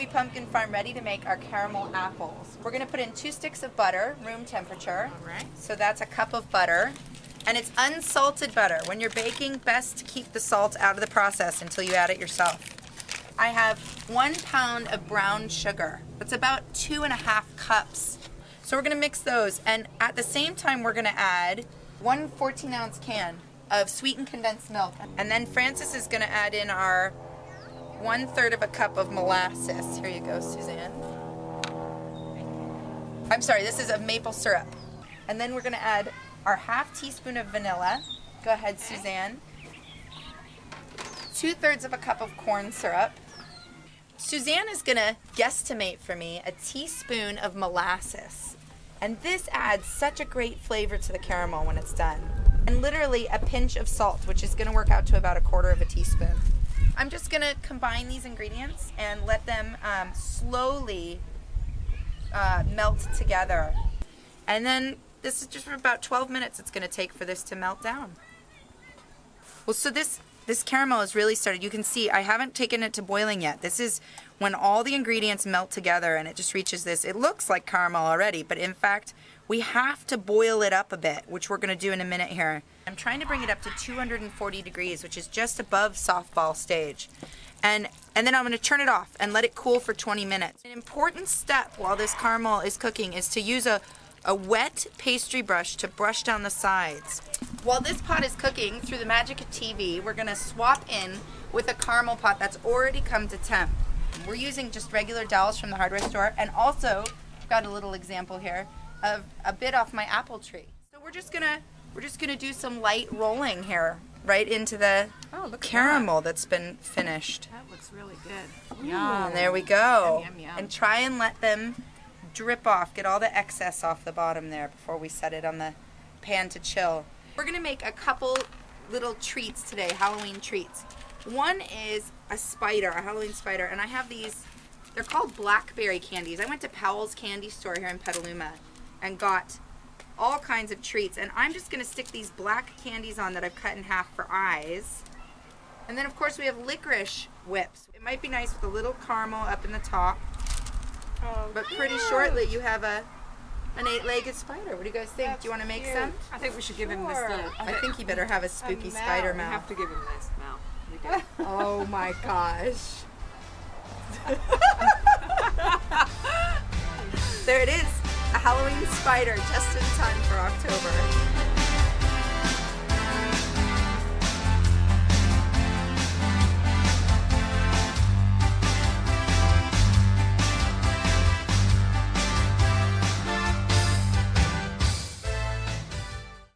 Shelby Pumpkin Farm ready to make our caramel apples. We're going to put in 2 sticks of butter, room temperature. All right. So that's a cup of butter. And it's unsalted butter. When you're baking, best to keep the salt out of the process until you add it yourself. I have 1 pound of brown sugar. That's about 2.5 cups. So we're going to mix those. And at the same time, we're going to add 1 14-ounce can of sweetened condensed milk. And then Frances is going to add in our 1/3 of a cup of molasses. Here you go, Suzanne. I'm sorry, this is of maple syrup. And then we're going to add our 1/2 teaspoon of vanilla. Go ahead, Suzanne. 2/3 of a cup of corn syrup. Suzanne is going to guesstimate for me a teaspoon of molasses. And this adds such a great flavor to the caramel when it's done. And literally a pinch of salt, which is going to work out to about 1/4 of a teaspoon. I'm just going to combine these ingredients and let them slowly melt together. And then this is just for about 12 minutes it's going to take for this to melt down. Well, so this caramel has really started. You can see I haven't taken it to boiling yet. This is when all the ingredients melt together and it just reaches this. It looks like caramel already, but in fact, we have to boil it up a bit, which we're going to do in a minute here. I'm trying to bring it up to 240 degrees, which is just above softball stage. And then I'm going to turn it off and let it cool for 20 minutes. An important step while this caramel is cooking is to use a wet pastry brush to brush down the sides. While this pot is cooking, through the magic of TV, we're going to swap in with a caramel pot that's already come to temp. We're using just regular dowels from the hardware store, and also I've got a little example here of a bit off my apple tree. So we're just gonna do some light rolling here right into the caramel that's been finished. That looks really good. Yum. And there we go. Yum, yum, yum. And try and let them drip off, get all the excess off the bottom there before we set it on the pan to chill. We're gonna make a couple little treats today, Halloween treats. One is a Halloween spider, and I have these, they're called blackberry candies. I went to Powell's Candy Store here in Petaluma and got all kinds of treats, and I'm just gonna stick these black candies on that I've cut in half for eyes. And then of course we have licorice whips. It might be nice with a little caramel up in the top. Oh, but pretty shortly you have an 8-legged spider. What do you guys think? Do you want to make some? I think we should give him this. I think he better have a spooky spider mouth. We have to give him this mouth. We do. Oh my gosh. There it is. A Halloween spider just in time for October.